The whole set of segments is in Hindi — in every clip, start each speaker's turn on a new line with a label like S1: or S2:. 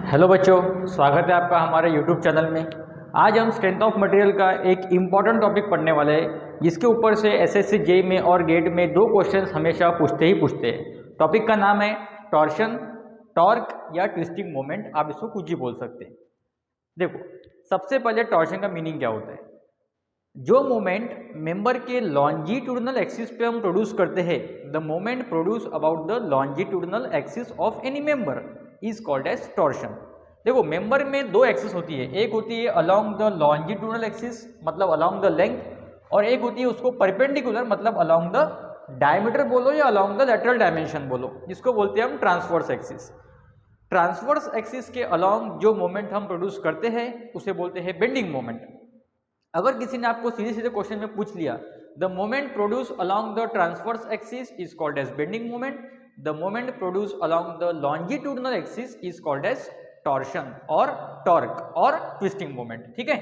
S1: हेलो बच्चों, स्वागत है आपका हमारे यूट्यूब चैनल में। आज हम स्ट्रेंथ ऑफ मटेरियल का एक इम्पॉर्टेंट टॉपिक पढ़ने वाले हैं, जिसके ऊपर से एसएससी जेईई में और गेट में दो क्वेश्चंस हमेशा पूछते हैं। टॉपिक का नाम है टॉर्शन, टॉर्क या ट्विस्टिंग मोमेंट, आप इसको कुछ भी बोल सकते हैं। देखो, सबसे पहले टॉर्शन का मीनिंग क्या होता है। जो मोमेंट मेंबर के लॉन्जिट्यूडनल एक्सिस पे हम प्रोड्यूस करते हैं, the moment produce about the longitudinal axis of any member is called as torsion. देखो, मेंबर में दो एक्सिस होती है, एक होती है अलोंग द लॉन्जिट्यूडनल एक्सिस मतलब अलोंग द लेंथ, और एक होती है उसको परपेंडिकुलर मतलब अलोंग द डायमीटर बोलो या अलोंग द लेटरल डायमेंशन बोलो, जिसको बोलते हैं हम ट्रांसवर्स एक्सिस। ट्रांसवर्स एक्सिस के अलोंग जो मोमेंट हम प्रोड्यूस करते हैं उसे बोलते हैं बेंडिंग मोमेंट। अगर किसी ने आपको सीधे सीधे क्वेश्चन में पूछ लिया the moment produce along the transverse axis is called as bending moment, the moment produce along the longitudinal axis is called as torsion और टॉर्क और ट्विस्टिंग मोमेंट। ठीक है,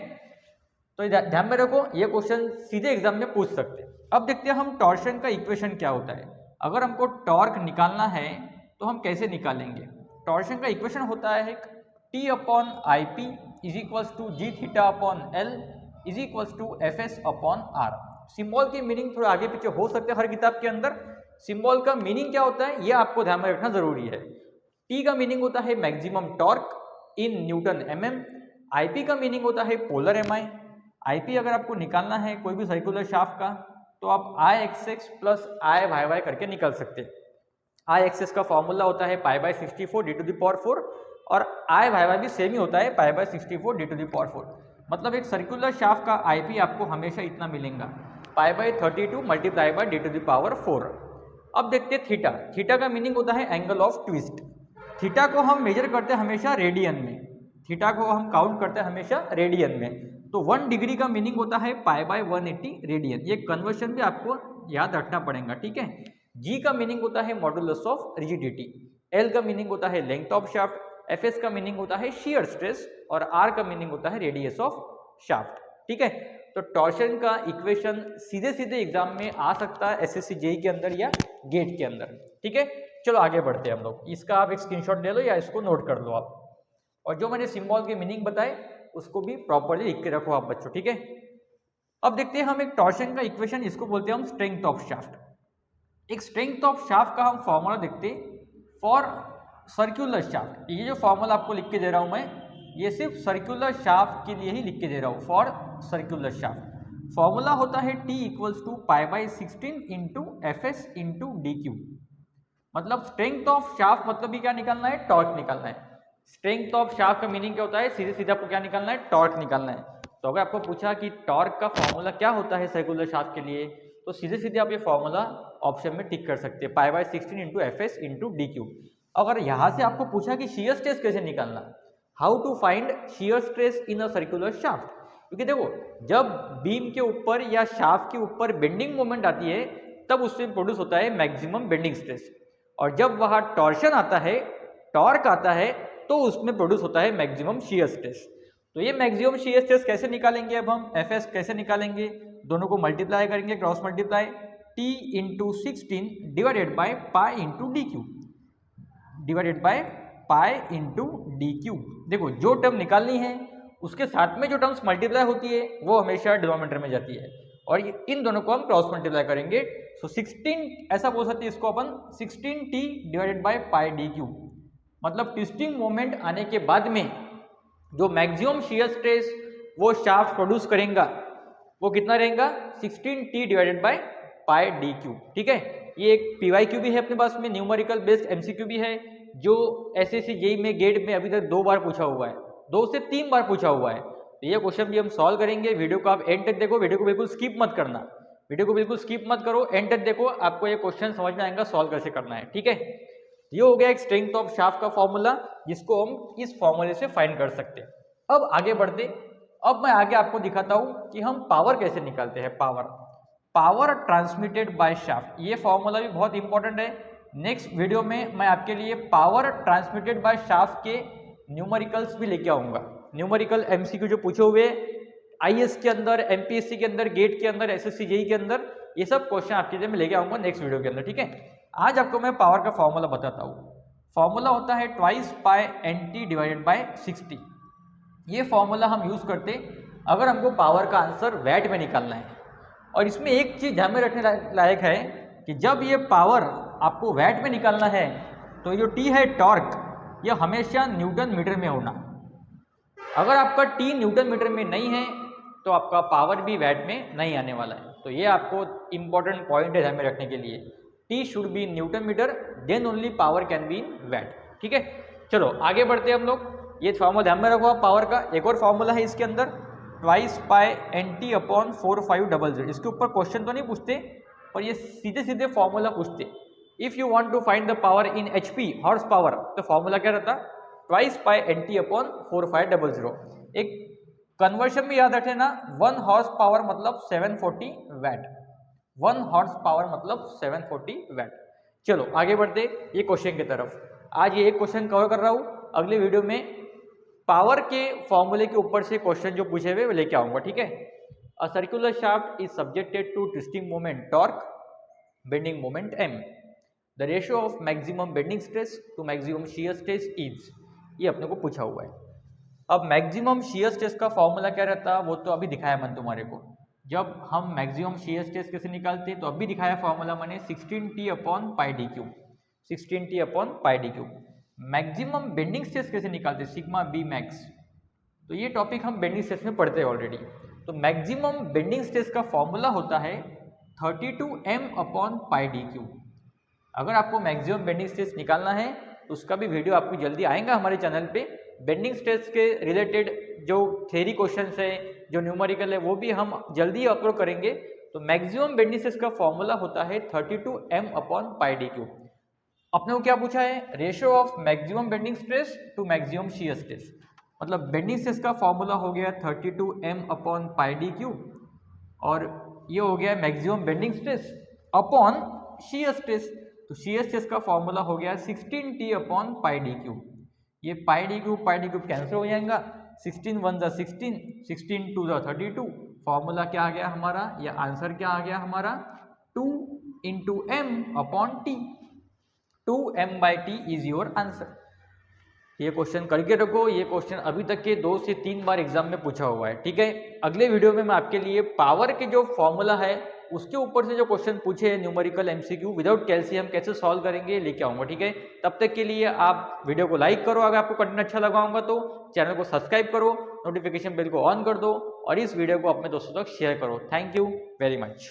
S1: तो ध्यान में रखो, ये क्वेश्चन सीधे एग्जाम में पूछ सकते हैं। अब देखते हैं हम टॉर्शन का इक्वेशन क्या होता है। अगर हमको टॉर्क निकालना है तो हम कैसे निकालेंगे। टॉर्शन का इक्वेशन होता है T upon I P is equals to G theta upon L is equals to F S upon R. Symbol की मीनिंग थोड़ा आगे पीछे हो सकते हैं हर किताब के अंदर। सिंबल का मीनिंग क्या होता है ये आपको ध्यान में रखना जरूरी है। टी का मीनिंग होता है maximum torque in newton MM. IP का मीनिंग होता है पोलर एमआई। आईपी अगर आपको निकालना है कोई भी सर्कुलर शाफ्ट का, तो आप आई एक्स एक्स प्लस आई वाई वाई करके निकाल सकते हैं। आई एक्स का फॉर्मूला होता है pi by 64 D to the power 4, और आई वाई वाई भी सेम ही होता है pi by 64 D to the power 4। मतलब एक सर्कुलर शाफ्ट का आईपी आपको हमेशा इतना मिलेगा, pi by 32 multiply by D to the power 4। अब देखते हैं थीटा। थीटा का मीनिंग होता है एंगल ऑफ ट्विस्ट। थीटा को हम मेजर करते हैं हमेशा रेडियन में, थीटा को हम काउंट करते हैं हमेशा रेडियन में। तो 1 डिग्री का मीनिंग होता है पाई बाय 180 रेडियन। ये कन्वर्शन भी आपको याद रखना पड़ेगा। ठीक है, जी का मीनिंग होता है मॉडुलस ऑफ रिजिडिटी, एल का मीनिंग होता है length of shaft, F S का मीनिंग होता है शियर स्ट्रेस, और आर का मीनिंग होता है रेडियस ऑफ शाफ्ट। ठीक है, तो टॉर्शन का इक्वेशन सीधे सीधे एग्जाम में आ सकता है एसएससी जेईई के अंदर या गेट के अंदर। ठीक है, चलो आगे बढ़ते हैं हम लोग। इसका आप एक स्क्रीनशॉट ले लो या इसको नोट कर लो आप, और जो मैंने सिंबल के मीनिंग बताए उसको भी प्रॉपरली लिख के रखो आप बच्चों। ठीक है, अब देखते हैं हम एक टॉर्शन का इक्वेशन, इसको बोलते हैं हम स्ट्रेंथ ऑफ शाफ्ट। एक स्ट्रेंथ ऑफ शाफ्ट का हम फॉर्मूला देखते हैं फॉर सर्कुलर शाफ्ट। ये जो फॉर्मूला आपको लिख के दे रहा हूं मैं, ये सिर्फ सर्कुलर शाफ्ट के लिए ही लिख के दे रहा हूं, फॉर सर्कुलर शाफ्ट। फॉर्मूला होता है T equals to pi by 16 into F S into D cube. मतलब स्ट्रेंथ ऑफ शाफ्ट मतलब भी क्या निकालना है, टॉर्क निकालना है। स्ट्रेंथ ऑफ शाफ्ट का मीनिंग क्या होता है, सीधे सीधे आपको क्या निकालना है, टॉर्क निकालना है। तो अगर आपको पूछा कि टॉर्क का फॉर्मूला क्या होता है सर्कुलर शाफ्ट के लिए, तो सीधे सीधे आप ये फॉर्मूला ऑप्शन में टिक कर सकते हैं, pi by 16 into F S into D Q. अगर यहाँ से आपको पूछा कि शियर स्ट्रेस कैसे निकालना, how to find shear stress in a circular shaft, क्योंकि देखो जब बीम के ऊपर या शाफ्ट के ऊपर बेंडिंग मोमेंट आती है तब उससे प्रोड्यूस होता है मैक्सिमम बेंडिंग स्ट्रेस, और जब वहाँ टॉर्शन आता है, टॉर्क आता है, तो उसमें प्रोड्यूस होता है मैक्सिमम शियर स्ट्रेस। तो ये मैक्सिमम शियर स्ट्रेस कैसे निकालेंगे, अब हम एफ एस कैसे निकालेंगे, दोनों को मल्टीप्लाई करेंगे, cross multiply, T into 16 divided by pi into D Q, divided by pi into D Q. देखो जो टर्म निकालनी है उसके साथ में जो टर्म्स मल्टीप्लाई होती है वो हमेशा डिनोमिनेटर में जाती है, और इन दोनों को हम क्रॉस मल्टीप्लाई करेंगे। सो 16 ऐसा बोल सकते हैं इसको अपन 16T divided by pi D cube. मतलब ट्विस्टिंग मोमेंट आने के बाद में जो मैक्सिमम शियर स्ट्रेस वो शाफ्ट प्रोड्यूस करेगा वो कितना रहेगा, 16T divided by pi D Q. ठीक है, ये एक PYQ भी है अपने पास में, न्यूमेरिकल बेस्ड MCQ भी है, जो एसएससी जेईई में गेट में अभी तक 2 बार पूछा हुआ है, 2 से 3 बार पूछा हुआ है। तो ये क्वेश्चन भी हम सॉल्व करेंगे। वीडियो को आप एंड तक देखो, वीडियो को बिल्कुल स्किप मत करना, वीडियो को बिल्कुल स्किप मत करो, एंड तक देखो, आपको ये क्वेश्चन समझ में आएगा सॉल्व कैसे करना है। ठीक है, ये हो गया एक स्ट्रेंथ ऑफ शाफ्ट का फॉर्मूला, जिसको हम इस फॉर्मूले से फाइंड कर सकते हैं। अब आगे बढ़ते, अब मैं आगे आपको दिखाता हूँ कि हम पावर कैसे निकालते हैं। पावर ट्रांसमिटेड बाय शाफ्ट, ये फॉर्मूला भी बहुत इंपॉर्टेंट है। नेक्स्ट वीडियो में मैं आपके लिए पावर ट्रांसमिटेड बाय शाफ्ट के न्यूमेरिकल्स भी लेके आऊंगा। न्यूमेरिकल MCQ जो पूछे हुए IAS के अंदर, MPSC के अंदर, गेट के अंदर, SSC जेईई के अंदर, ये सब क्वेश्चन आपके लिए मैं लेके आऊंगा नेक्स्ट वीडियो के अंदर। ठीक है, आज आपको मैं पावर का फॉर्मूला बताता हूँ। फॉर्मूला होता है twice pi NT divided by 60। ये फॉर्मूला हम यूज़ करते अगर हमको पावर का आंसर वैट में निकालना है। और इसमें एक चीज़ ध्यान में रखने लायक है कि जब ये पावर आपको वैट में निकालना है तो जो T है टॉर्क, ये हमेशा न्यूटन मीटर में होना। अगर आपका T न्यूटन मीटर में नहीं है तो आपका पावर भी वैट में नहीं आने वाला है। तो ये आपको इम्पोर्टेंट पॉइंट है ध्यान में रखने के लिए। T should be in newton metre, then only power can be in watt. ठीक है, चलो आगे बढ़ते हैं हम लोग। ये फॉर्मूला ध्यान में रखो आप पावर का। एक और फॉर्मूला है इसके अंदर, ट्वाइस पाई NT अपॉन 4500। इसके ऊपर क्वेश्चन तो नहीं पूछते पर ये सीधे सीधे फॉर्मूला पूछते। If you want to find the power in HP horse power, तो फॉर्मूला क्या रहता? Twice pi NT upon 4500। एक कन्वर्शन में याद रखे ना, 1 हॉर्स पावर मतलब 740 वैट। 1 हॉर्स पावर मतलब 740 वैट। चलो आगे बढ़ते ये क्वेश्चन की तरफ। आज ये एक क्वेश्चन कवर कर रहा हूँ, अगले वीडियो में पावर के फॉर्मूले के ऊपर से क्वेश्चन जो पूछे हुए वो लेके आऊंगा। ठीक है। A circular shaft is subjected to twisting moment torque, bending moment M। The ratio of maximum bending stress to maximum shear stress is. ये अपने को पूछा हुआ है। अब मैक्सिमम शियर स्ट्रेस का फॉर्मूला क्या रहता है वो तो अभी दिखाया मैंने तुम्हारे को। जब हम मैक्सिमम शियर स्ट्रेस कैसे निकालते हैं तो अभी दिखाया फॉर्मूला मैंने 16T upon pi D cube. 16T upon pi D cube. Maximum bending stress कैसे निकालते हैं, सिग्मा बी मैक्स। तो ये टॉपिक हम बेंडिंग स्ट्रेस में पढ़ते हैं ऑलरेडी। तो मैक्सिमम बेंडिंग स्ट्रेस का फॉर्मूला होता है 32M upon pi D cube. अगर आपको मैक्सिमम बेंडिंग स्ट्रेस निकालना है तो उसका भी वीडियो आपको जल्दी आएगा हमारे चैनल पे। बेंडिंग स्ट्रेस के रिलेटेड जो थ्योरी क्वेश्चंस है, जो न्यूमेरिकल है, वो भी हम जल्दी अपलोड करेंगे। तो मैक्सिमम बेंडिंग स्ट्रेस का फॉर्मूला होता है 32M upon pi D cube. अपने को क्या पूछा है? Ratio of maximum bending stress to maximum shear stress. मतलब बेंडिंग स्ट्रेस का फॉर्मूला हो गया 32M upon pi D cube, और ये हो गया maximum bending stress upon shear stress. तो शियर स्ट्रेस का फॉर्मूला हो गया 16T upon pi D cube. ये पाई डी क्यूब कैंसिल हो जाएगा। 16 1 जा 16, 16 2 जा 32। फॉर्मूला क्या आ गया हमारा, या आंसर क्या आ गया हमारा? 2 into M upon T। 2M/T is your answer. ये क्वेश्चन करके रखो। ये क्वेश्चन अभी तक के 2 से 3 बार एग्जाम में पूछा हुआ है। ठीक है। अगले वीडियो में मैं आपके लिए पावर के जो फॉर्मूला है उसके ऊपर से जो क्वेश्चन पूछे हैं न्यूमेरिकल MCQ विदाउट कैल्शियम कैसे सॉल्व करेंगे लेके आऊंगा। ठीक है। तब तक के लिए आप वीडियो को लाइक करो, अगर आपको कंटेंट अच्छा लगा होगा तो चैनल को सब्सक्राइब करो, नोटिफिकेशन बेल को ऑन कर दो और इस वीडियो को अपने दोस्तों तक शेयर करो। Thank you very much.